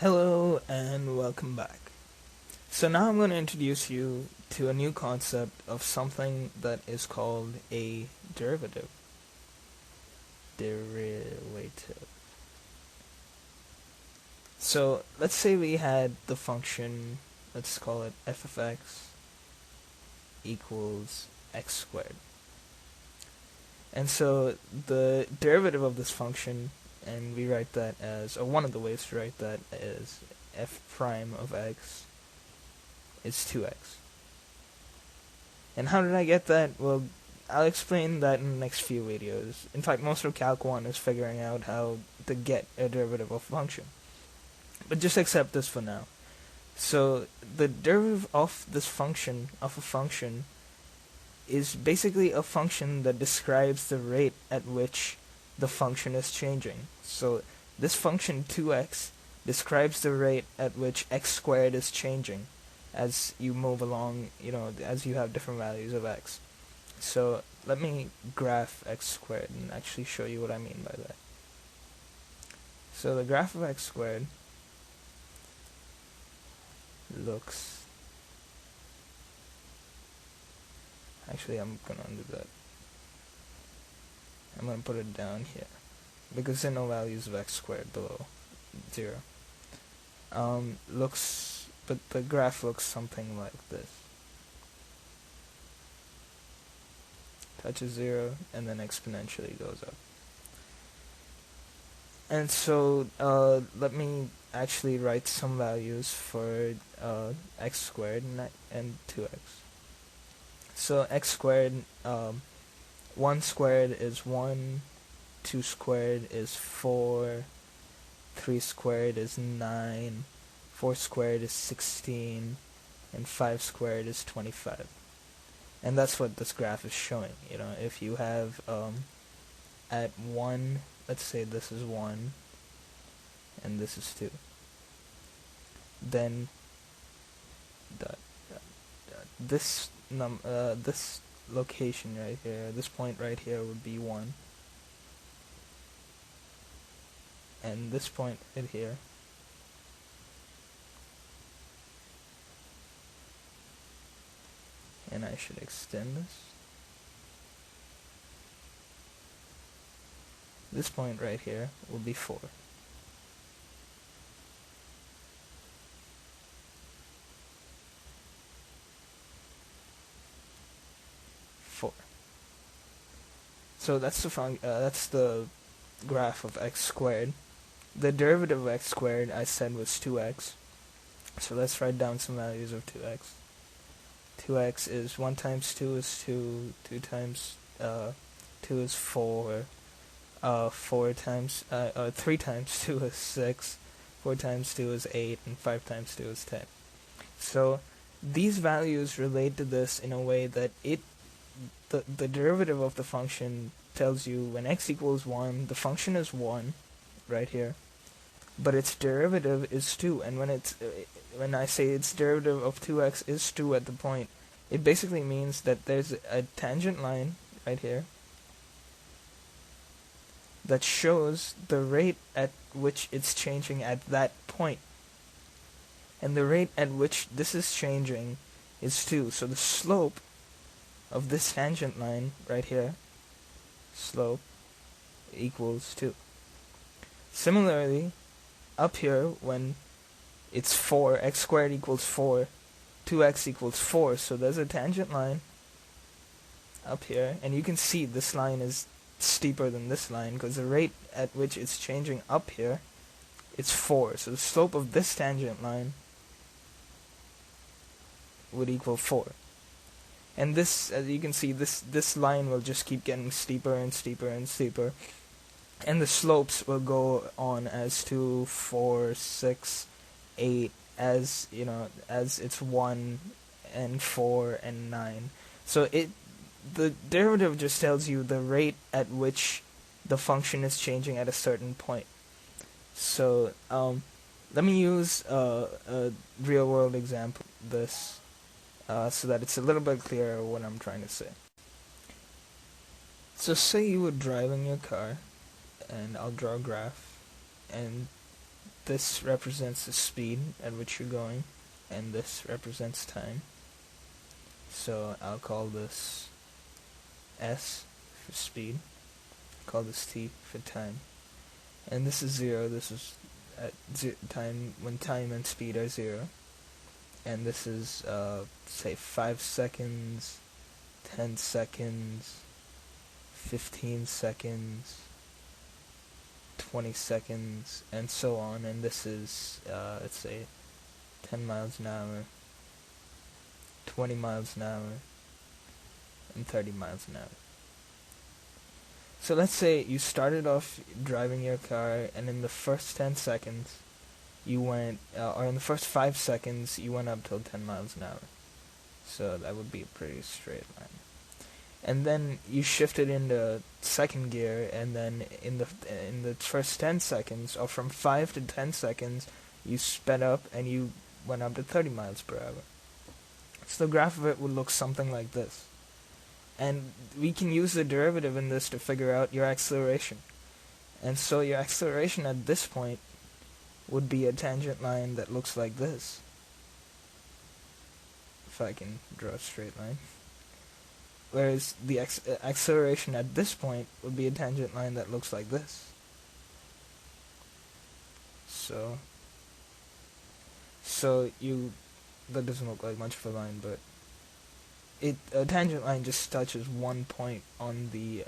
Hello and welcome back. So now I'm going to introduce you to a new concept of something that is called a derivative. Derivative. So let's say we had the function, let's call it f of x equals x squared. And so the derivative of this function, and we write that as, or one of the ways to write that is f prime of x is 2x. And how did I get that? Well, I'll explain that in the next few videos. In fact, most of Calc 1 is figuring out how to get a derivative of a function. But just accept this for now. So, the derivative of this function, of a function, is basically a function that describes the rate at which the function is changing. So, this function 2x describes the rate at which x squared is changing as you move along, as you have different values of x. So let me graph x squared and actually show you what I mean by that. So the graph of x squared looks... Actually, I'm going to undo that. I'm going to put it down here, because there are no values of x squared below 0. But the graph looks something like this. Touches 0, and then exponentially goes up. And so, let me actually write some values for x squared and 2x. So x squared, 1 squared is 1, 2 squared is 4, 3 squared is 9, 4 squared is 16, and 5 squared is 25. And that's what this graph is showing. If you have at 1, let's say this is 1 and this is 2, then this this location right here, this point right here would be 1, and this point right here and I should extend this point right here will be 4. So that's the graph of x squared. The derivative of x squared I said was 2x. So let's write down some values of 2x. 2x is 1 times 2 is 2, 2 times 2 is 4, 3 times 2 is 6, 4 times 2 is 8, and 5 times 2 is 10. So these values relate to this in a way that the derivative of the function tells you when x equals 1, the function is 1, right here, but its derivative is 2, and when I say its derivative of 2x is 2 at the point, it basically means that there's a tangent line right here that shows the rate at which it's changing at that point. And the rate at which this is changing is 2. So the slope of this tangent line right here, slope, equals 2. Similarly, up here, when it's 4, x squared equals 4, 2x equals 4, so there's a tangent line up here, and you can see this line is steeper than this line, because the rate at which it's changing up here, it's 4, so the slope of this tangent line would equal 4. And this, as you can see, this line will just keep getting steeper and steeper and steeper, and the slopes will go on as 2, 4, 6, 8, as it's 1 and 4 and 9. So the derivative just tells you the rate at which the function is changing at a certain point. So let me use a real world example of this, so that it's a little bit clearer what I'm trying to say. So say you were driving your car, and I'll draw a graph, and this represents the speed at which you're going, and this represents time. So I'll call this S for speed, call this T for time. And this is 0, this is at time when time and speed are 0. And this is, say, 5 seconds, 10 seconds, 15 seconds, 20 seconds, and so on. And this is, let's say, 10 miles an hour, 20 miles an hour, and 30 miles an hour. So let's say you started off driving your car, and in the first 10 seconds, you went, or in the first 5 seconds, you went up till 10 miles an hour. So that would be a pretty straight line. And then you shifted into second gear, and then in the first 10 seconds, or from 5 to 10 seconds, you sped up and you went up to 30 miles per hour. So the graph of it would look something like this. And we can use the derivative in this to figure out your acceleration. And so your acceleration at this point would be a tangent line that looks like this. If I can draw a straight line. Whereas the acceleration at this point would be a tangent line that looks like this. So that doesn't look like much of a line, but a tangent line just touches one point on the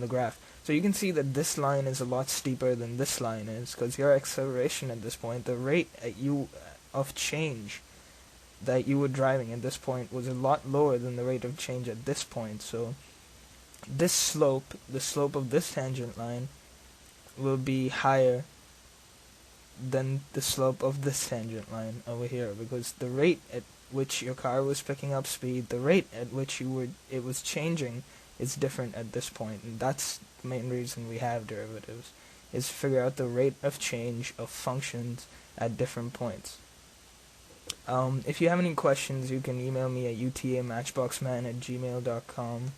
graph. So you can see that this line is a lot steeper than this line is, because your acceleration at this point, the rate of change that you were driving at this point was a lot lower than the rate of change at this point. So this slope, the slope of this tangent line, will be higher than the slope of this tangent line over here, because the rate at which your car was picking up speed, the rate at which it was changing, is different at this point. And that's the main reason we have derivatives, is to figure out the rate of change of functions at different points. If you have any questions, you can email me at utamatchboxman@gmail.com.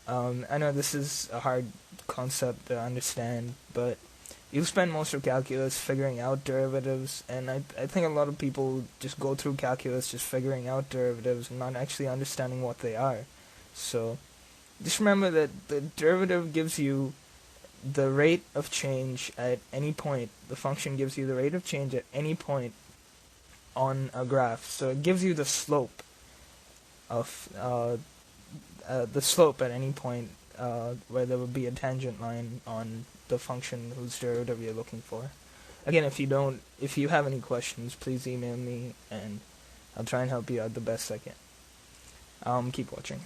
I know this is a hard concept to understand, but you'll spend most of calculus figuring out derivatives, and I think a lot of people just go through calculus just figuring out derivatives and not actually understanding what they are. So just remember that the derivative gives you the rate of change at any point. The function gives you the rate of change at any point on a graph. So it gives you the slope of at any point where there would be a tangent line on the function whose derivative you're looking for. Again, if you have any questions, please email me and I'll try and help you out the best I can. Keep watching.